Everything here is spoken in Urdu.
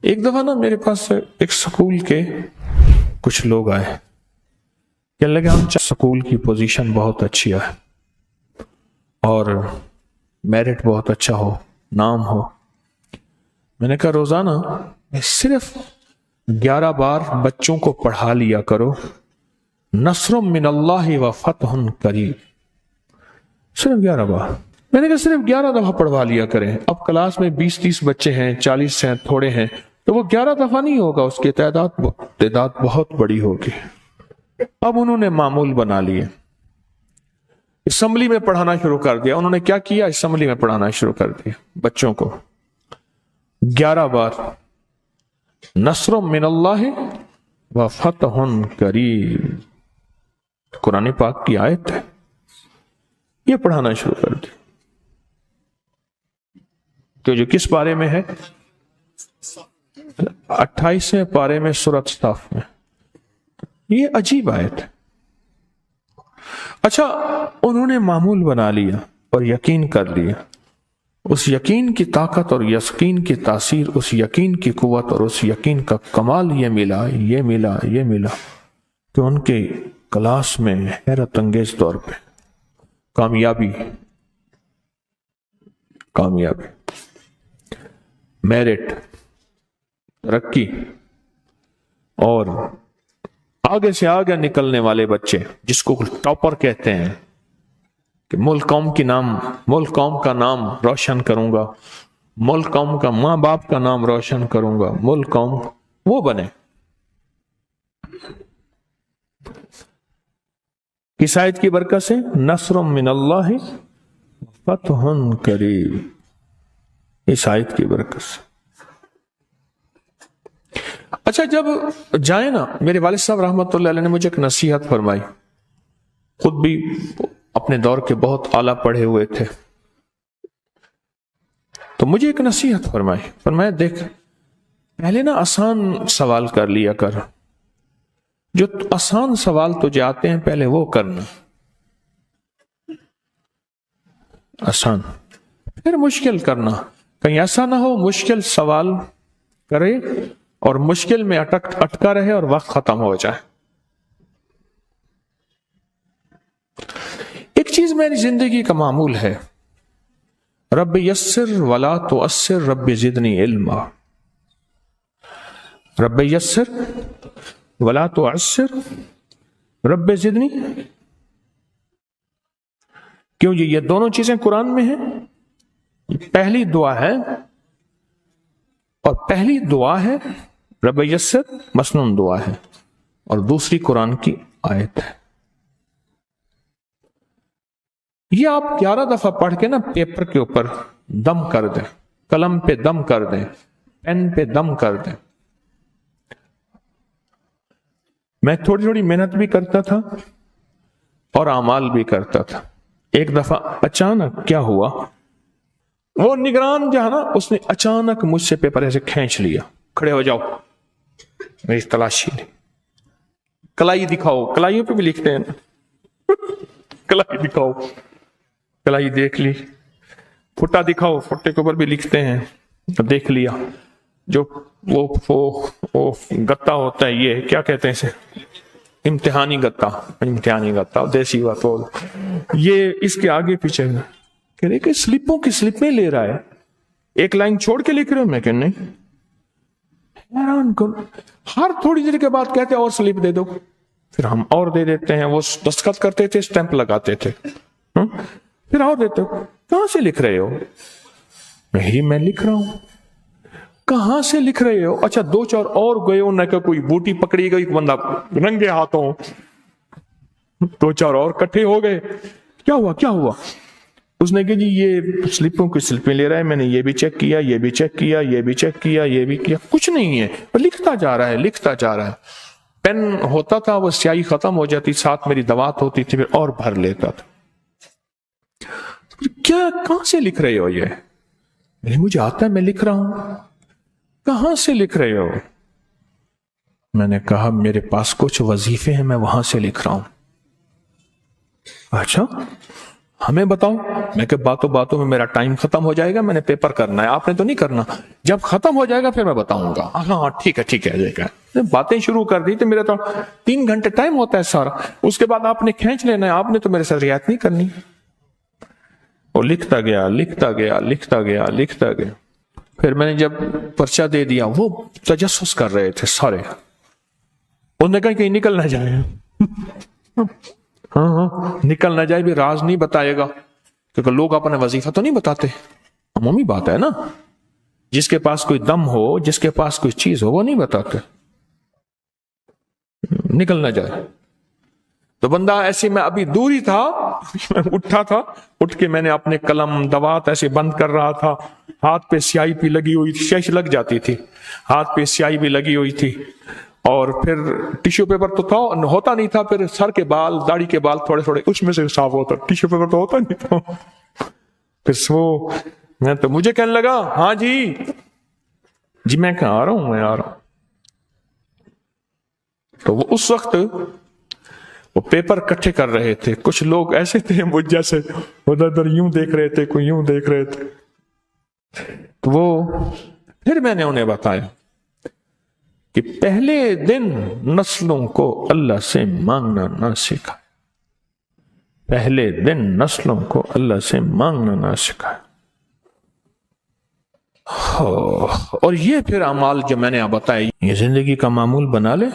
ایک دفعہ نا میرے پاس ایک سکول کے کچھ لوگ آئے، کہنے لگے ہم سکول کی پوزیشن بہت اچھی ہے اور میرٹ بہت اچھا ہو، نام ہو۔ میں نے کہا روزانہ صرف 11 بار بچوں کو پڑھا لیا کرو، نصر من اللہ و فتح قریب، صرف 11 بار۔ میں نے کہا صرف 11 دفعہ پڑھوا لیا کریں۔ اب کلاس میں 20-30 بچے ہیں، 40 ہیں، تھوڑے ہیں، تو وہ 11 دفعہ نہیں ہوگا، اس کی تعداد بہت بڑی ہوگی۔ اب انہوں نے معمول بنا لیے، اسمبلی میں پڑھانا شروع کر دیا۔ انہوں نے کیا کیا؟ اسمبلی میں پڑھانا شروع کر دیا بچوں کو 11 بار، نصر من اللہ و فتح قریب، قرآن پاک کی آیت ہے، یہ پڑھانا شروع کر دیا۔ تو جو کس بارے میں ہے؟ 28ویں پارے میں سورۃ صف میں۔ یہ عجیب آیت ہے۔ اچھا، انہوں نے معمول بنا لیا اور یقین کر لیا۔ اس یقین کی طاقت اور یقین کی تاثیر، اس یقین کی قوت اور اس یقین کا کمال یہ ملا کہ ان کے کلاس میں حیرت انگیز طور پہ کامیابی، میرٹ، ترقی، اور آگے سے آگے نکلنے والے بچے جس کو ٹاپر کہتے ہیں کہ ملک قوم کا نام روشن کروں گا، ملک قوم کا، ماں باپ کا نام روشن کروں گا، ملک قوم، وہ بنے۔ کس آیت کی برکت سے؟ نصر من اللہ فتح قریب، اس آیت کی برکت سے۔ اچھا، جب جائیں نا، میرے والد صاحب رحمۃ اللہ علیہ نے مجھے ایک نصیحت فرمائی، خود بھی اپنے دور کے بہت اعلیٰ پڑھے ہوئے تھے، تو مجھے ایک نصیحت فرمایا دیکھ، پہلے نا آسان سوال کر لیا کر، جو آسان سوال تجھے آتے ہیں پہلے وہ کرنا، آسان، پھر مشکل کرنا، کہیں ایسا نہ ہو مشکل سوال کرے اور مشکل میں اٹکا رہے اور وقت ختم ہو جائے۔ ایک چیز میری زندگی کا معمول ہے، رب یسر ولا تعسر رب زدنی علما، رب یسر ولا تعسر رب زدنی، کیوں جی؟ یہ دونوں چیزیں قرآن میں ہیں۔ پہلی دعا ہے، اور پہلی دعا ہے رب یسر، مسنون دعا ہے، اور دوسری قرآن کی آیت ہے۔ یہ آپ 11 دفعہ پڑھ کے نا پیپر کے اوپر دم کر دیں، قلم پہ دم کر دیں، پین پہ دم کر دیں۔ میں تھوڑی تھوڑی محنت بھی کرتا تھا اور اعمال بھی کرتا تھا۔ ایک دفعہ اچانک کیا ہوا، وہ نگران جو ہے نا، اس نے اچانک مجھ سے پیپر ایسے کھینچ لیا، کھڑے ہو جاؤ، میری تلاشی لی، کلائی دکھاؤ، کلائیوں پہ بھی لکھتے ہیں نا، کلائی دکھاؤ، کلائی دیکھ لی، پھٹا دکھاؤ، پھٹے کے اوپر بھی لکھتے ہیں، دیکھ لیا، جو وہ گتا ہوتا ہے، یہ کیا کہتے ہیں اسے؟ امتحانی گتا، دیسی بات بول، یہ اس کے آگے پیچھے کہہ رہے کہ سلپوں کی سلپیں لے رہا ہے، ایک لائن چھوڑ کے لکھ رہے ہو؟ میں کہ نہیں، حیران کر، ہر تھوڑی دیر کے بعد کہتے اور سلپ دے دو، پھر ہم اور دے دیتے ہیں، وہ دستخط کرتے تھے، اسٹیمپ لگاتے تھے، پھر اور دیتے ہو، کہاں سے لکھ رہے ہو؟ میں لکھ رہا ہوں۔ کہاں سے لکھ رہے ہو؟ اچھا، 2-4 اور گئے ہو، نہ کہ کوئی بوٹی پکڑی گئی، بندہ رنگے ہاتھوں، 2-4 اور کٹھے ہو گئے، کیا ہوا؟ اس نے کہا جی یہ سلپوں کی سلپیں لے رہا ہے، میں نے یہ بھی چیک کیا، یہ بھی چیک کیا، یہ بھی چیک کیا، یہ بھی کیا، کچھ نہیں ہے، لکھتا جا رہا ہے۔ پین ہوتا تھا، وہ سیاہی ختم ہو جاتی، ساتھ میری دوات ہوتی تھی، پھر اور بھر لیتا تھا۔ کیا، کہاں سے لکھ رہے ہو؟ یہ مجھے آتا ہے، میں لکھ رہا ہوں۔ کہاں سے لکھ رہے ہو؟ میں نے کہا میرے پاس کچھ وظیفے ہیں، میں وہاں سے لکھ رہا ہوں۔ اچھا، ہمیں بتاؤ. میں کہ باتوں باتوں میں میرا ٹائم ختم ہو جائے گا, میں نے پیپر کرنا ہے, آپ نے تو نہیں کرنا, جب ختم ہو جائے گا پھر میں بتاؤں گا. ہاں ٹھیک ہے. باتیں شروع کر دی تو میرا تو 3 گھنٹے ٹائم ہوتا ہے سارا, اس کے بعد آپ نے کھینچ لینا ہے, آپ نے تو میرے ساتھ رعایت نہیں کرنی. وہ لکھتا گیا. پھر میں نے جب پرچہ دے دیا, وہ تجسس کر رہے تھے سارے, انہوں نے کہا کہیں نکل نہ جائے. ہاں نکل نہ جائے بھی, راز نہیں بتائے گا, کیونکہ لوگ اپنا وظیفہ تو نہیں بتاتے, عمومی بات ہے نا. جس کے پاس کوئی دم ہو, جس کے پاس کوئی چیز ہو, وہ نہیں بتاتے. نکل نہ جائے. تو بندہ ایسے, میں ابھی دور ہی تھا, میں اٹھا تھا, اٹھ کے میں نے اپنے قلم دوات ایسے بند کر رہا تھا, ہاتھ پہ سیاہی بھی لگی ہوئی تھی, سیاہی لگ جاتی تھی, ہاتھ پہ سیاہی بھی لگی ہوئی تھی, اور پھر ٹیشو پیپر تو تھا, ہوتا نہیں تھا, پھر سر کے بال, داڑھی کے بال تھوڑے تھوڑے اس میں سے صاف ہوتا, ٹیشو پیپر تو ہوتا نہیں تھا. پھر وہ میں تو مجھے کہنے لگا, ہاں جی میں کہ آ رہا ہوں. تو وہ اس وقت وہ پیپر کٹھے کر رہے تھے. کچھ لوگ ایسے تھے مجھ جیسے, ادھر یوں دیکھ رہے تھے, کوئی یوں دیکھ رہے تھے. تو وہ پھر میں نے انہیں بتایا کہ پہلے دن نسلوں کو اللہ سے مانگنا نہ سکھا, پہلے دن نسلوں کو اللہ سے مانگنا نہ سکھا. اور یہ پھر اعمال جو میں نے آپ بتائے, یہ زندگی کا معمول بنا لے.